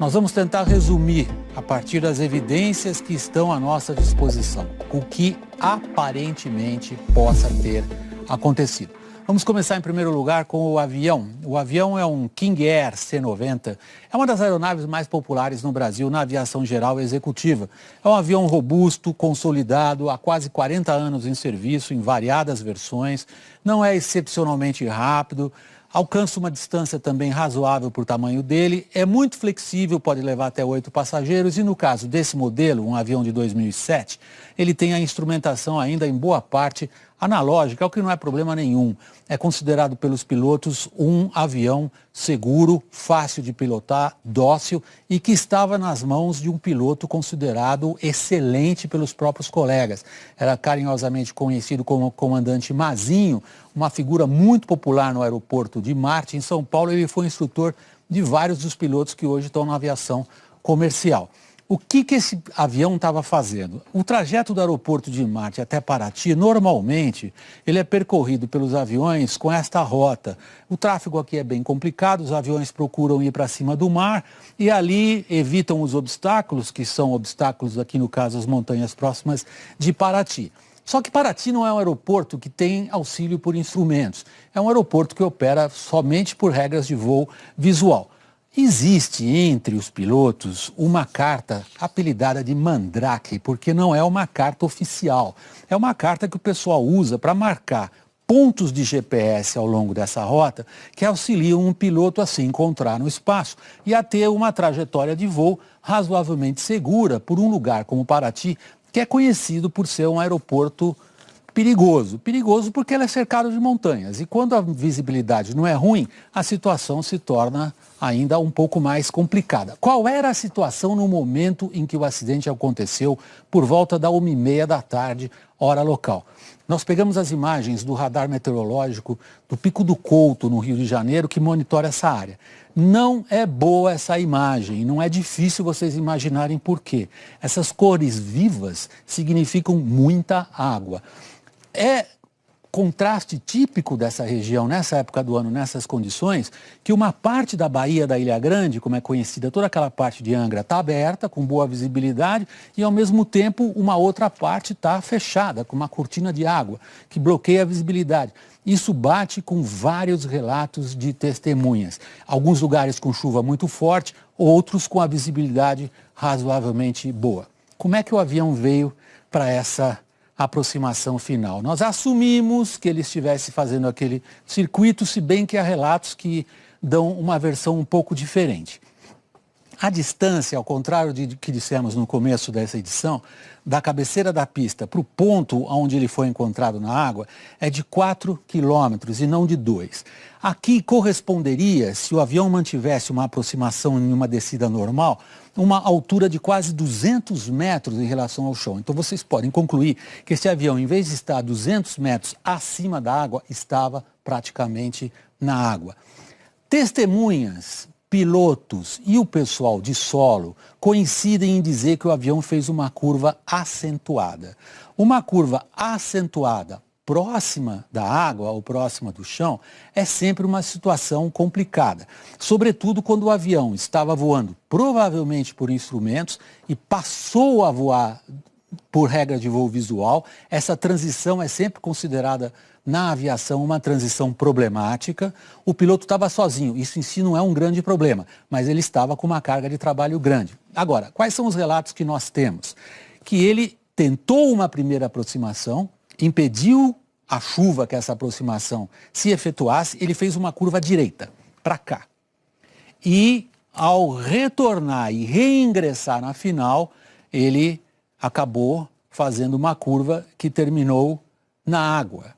Nós vamos tentar resumir, a partir das evidências que estão à nossa disposição, o que aparentemente possa ter acontecido. Vamos começar em primeiro lugar com o avião. O avião é um King Air C-90. É uma das aeronaves mais populares no Brasil na aviação geral e executiva. É um avião robusto, consolidado, há quase 40 anos em serviço, em variadas versões. Não é excepcionalmente rápido. Alcança uma distância também razoável por tamanho dele, é muito flexível, pode levar até 8 passageiros e no caso desse modelo, um avião de 2007, ele tem a instrumentação ainda em boa parte analógica, o que não é problema nenhum. É considerado pelos pilotos um avião seguro, fácil de pilotar, dócil e que estava nas mãos de um piloto considerado excelente pelos próprios colegas. Era carinhosamente conhecido como comandante Mazinho, uma figura muito popular no aeroporto de Marte, em São Paulo. Ele foi instrutor de vários dos pilotos que hoje estão na aviação comercial. O que esse avião estava fazendo? O trajeto do aeroporto de Marte até Paraty, normalmente, ele é percorrido pelos aviões com esta rota. O tráfego aqui é bem complicado, os aviões procuram ir para cima do mar e ali evitam os obstáculos, que são obstáculos aqui no caso as montanhas próximas de Paraty. Só que Paraty não é um aeroporto que tem auxílio por instrumentos. É um aeroporto que opera somente por regras de voo visual. Existe entre os pilotos uma carta apelidada de Mandrake, porque não é uma carta oficial. É uma carta que o pessoal usa para marcar pontos de GPS ao longo dessa rota que auxiliam um piloto a se encontrar no espaço e a ter uma trajetória de voo razoavelmente segura por um lugar como Paraty, que é conhecido por ser um aeroporto perigoso. Perigoso porque ele é cercado de montanhas. E quando a visibilidade não é ruim, a situação se torna ainda um pouco mais complicada. Qual era a situação no momento em que o acidente aconteceu, por volta da 1h30 da tarde, hora local? Nós pegamos as imagens do radar meteorológico do Pico do Couto, no Rio de Janeiro, que monitora essa área. Não é boa essa imagem, não é difícil vocês imaginarem por quê. Essas cores vivas significam muita água. É contraste típico dessa região, nessa época do ano, nessas condições, que uma parte da Baía da Ilha Grande, como é conhecida, toda aquela parte de Angra está aberta, com boa visibilidade, e ao mesmo tempo uma outra parte está fechada, com uma cortina de água, que bloqueia a visibilidade. Isso bate com vários relatos de testemunhas. Alguns lugares com chuva muito forte, outros com a visibilidade razoavelmente boa. Como é que o avião veio para essa aproximação final? Nós assumimos que ele estivesse fazendo aquele circuito, se bem que há relatos que dão uma versão um pouco diferente. A distância, ao contrário de que dissemos no começo dessa edição, da cabeceira da pista para o ponto onde ele foi encontrado na água, é de 4 quilômetros e não de 2. Aqui corresponderia, se o avião mantivesse uma aproximação em uma descida normal, uma altura de quase 200 metros em relação ao chão. Então vocês podem concluir que esse avião, em vez de estar a 200 metros acima da água, estava praticamente na água. Testemunhas, pilotos e o pessoal de solo coincidem em dizer que o avião fez uma curva acentuada. Uma curva acentuada próxima da água ou próxima do chão é sempre uma situação complicada, sobretudo quando o avião estava voando provavelmente por instrumentos e passou a voar por regra de voo visual. Essa transição é sempre considerada na aviação uma transição problemática. O piloto estava sozinho, isso em si não é um grande problema, mas ele estava com uma carga de trabalho grande. Agora, quais são os relatos que nós temos? Que ele tentou uma primeira aproximação, impediu a chuva que essa aproximação se efetuasse, ele fez uma curva à direita, para cá. E ao retornar e reingressar na final, ele acabou fazendo uma curva que terminou na água.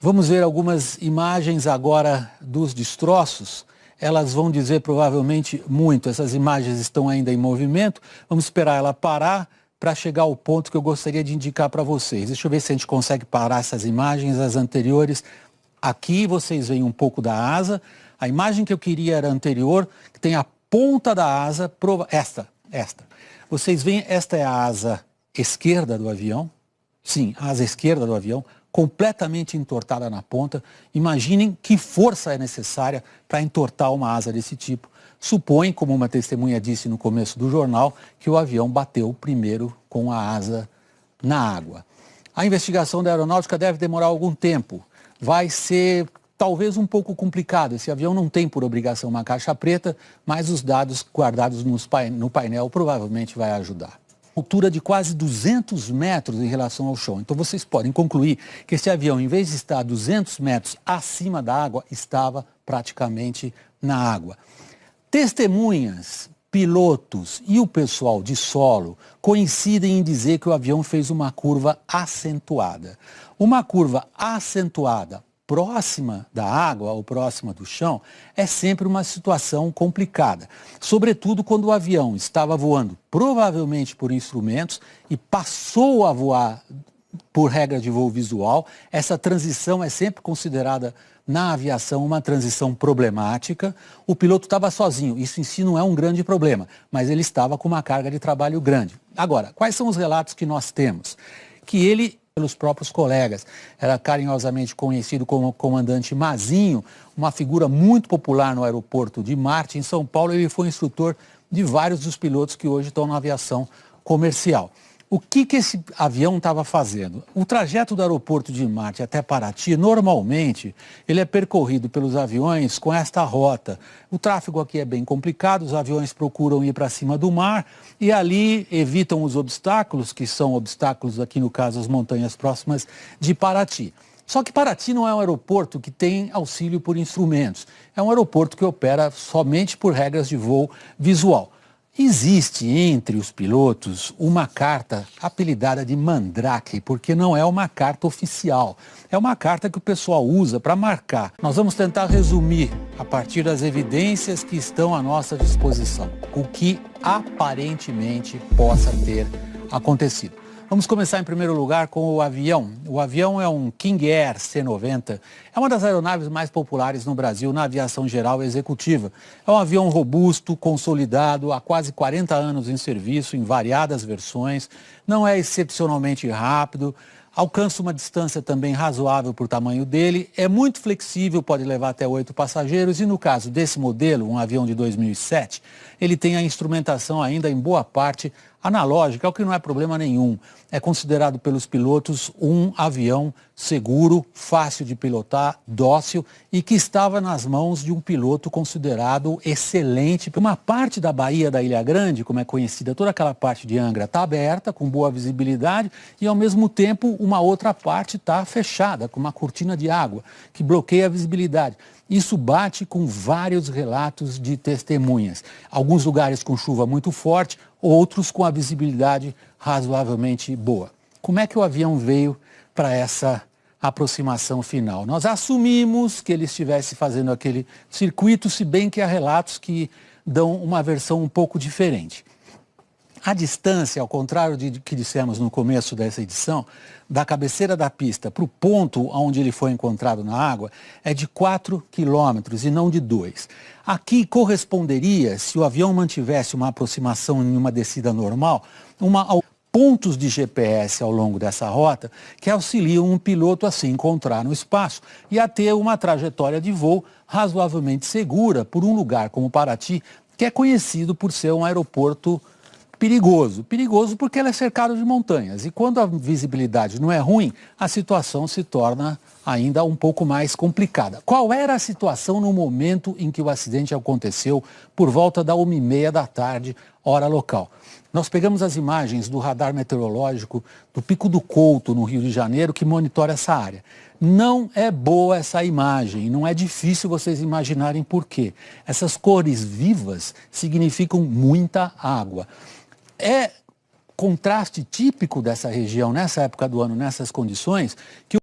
Vamos ver algumas imagens agora dos destroços. Elas vão dizer provavelmente muito. Essas imagens estão ainda em movimento. Vamos esperar ela parar para chegar ao ponto que eu gostaria de indicar para vocês. Deixa eu ver se a gente consegue parar essas imagens, as anteriores. Aqui vocês veem um pouco da asa. A imagem que eu queria era a anterior, que tem a ponta da asa, esta. Vocês veem, esta é a asa esquerda do avião. Sim, a asa esquerda do avião, completamente entortada na ponta. Imaginem que força é necessária para entortar uma asa desse tipo. supõe, como uma testemunha disse no começo do jornal, que o avião bateu primeiro com a asa na água. A investigação da aeronáutica deve demorar algum tempo. Vai ser talvez um pouco complicado. Esse avião não tem por obrigação uma caixa preta, mas os dados guardados no painel provavelmente vai ajudar. Altura de quase 200 metros em relação ao chão. Então vocês podem concluir que esse avião, em vez de estar a 200 metros acima da água, estava praticamente na água. Testemunhas, pilotos e o pessoal de solo coincidem em dizer que o avião fez uma curva acentuada. Uma curva acentuada próxima da água ou próxima do chão é sempre uma situação complicada, sobretudo quando o avião estava voando provavelmente por instrumentos e passou a voar por regra de voo visual. Essa transição é sempre considerada na aviação uma transição problemática. O piloto estava sozinho, isso em si não é um grande problema, mas ele estava com uma carga de trabalho grande. Agora, quais são os relatos que nós temos? Que ele, pelos próprios colegas, era carinhosamente conhecido como comandante Mazinho, uma figura muito popular no aeroporto de Marte, em São Paulo. Ele foi instrutor de vários dos pilotos que hoje estão na aviação comercial. O que esse avião estava fazendo? O trajeto do aeroporto de Marte até Paraty, normalmente, ele é percorrido pelos aviões com esta rota. O tráfego aqui é bem complicado, os aviões procuram ir para cima do mar e ali evitam os obstáculos, que são obstáculos aqui no caso as montanhas próximas de Paraty. Só que Paraty não é um aeroporto que tem auxílio por instrumentos. É um aeroporto que opera somente por regras de voo visual. Existe entre os pilotos uma carta apelidada de Mandrake, porque não é uma carta oficial. É uma carta que o pessoal usa para marcar. Nós vamos tentar resumir a partir das evidências que estão à nossa disposição, o que aparentemente possa ter acontecido. Vamos começar em primeiro lugar com o avião. O avião é um King Air C-90. É uma das aeronaves mais populares no Brasil na aviação geral e executiva. É um avião robusto, consolidado, há quase 40 anos em serviço, em variadas versões. Não é excepcionalmente rápido, alcança uma distância também razoável por tamanho dele, é muito flexível, pode levar até 8 passageiros e no caso desse modelo, um avião de 2007, ele tem a instrumentação ainda em boa parte analógica, o que não é problema nenhum. É considerado pelos pilotos um avião seguro, fácil de pilotar, dócil e que estava nas mãos de um piloto considerado excelente. Uma parte da Baía da Ilha Grande, como é conhecida, toda aquela parte de Angra está aberta, com boa visibilidade e ao mesmo tempo uma outra parte está fechada, com uma cortina de água que bloqueia a visibilidade. Isso bate com vários relatos de testemunhas. Alguns lugares com chuva muito forte, outros com a visibilidade razoavelmente boa. Como é que o avião veio para essa aproximação final? Nós assumimos que ele estivesse fazendo aquele circuito, se bem que há relatos que dão uma versão um pouco diferente. A distância, ao contrário de que dissemos no começo dessa edição, da cabeceira da pista para o ponto onde ele foi encontrado na água, é de 4 quilômetros e não de 2. Aqui corresponderia, se o avião mantivesse uma aproximação em uma descida normal, pontos de GPS ao longo dessa rota que auxiliam um piloto a se encontrar no espaço e a ter uma trajetória de voo razoavelmente segura por um lugar como Paraty, que é conhecido por ser um aeroporto perigoso. Perigoso porque ele é cercado de montanhas. E quando a visibilidade não é ruim, a situação se torna ainda um pouco mais complicada. Qual era a situação no momento em que o acidente aconteceu, por volta da 1h30 da tarde, hora local? Nós pegamos as imagens do radar meteorológico do Pico do Couto, no Rio de Janeiro, que monitora essa área. Não é boa essa imagem, não é difícil vocês imaginarem por quê. Essas cores vivas significam muita água. É contraste típico dessa região, nessa época do ano, nessas condições, que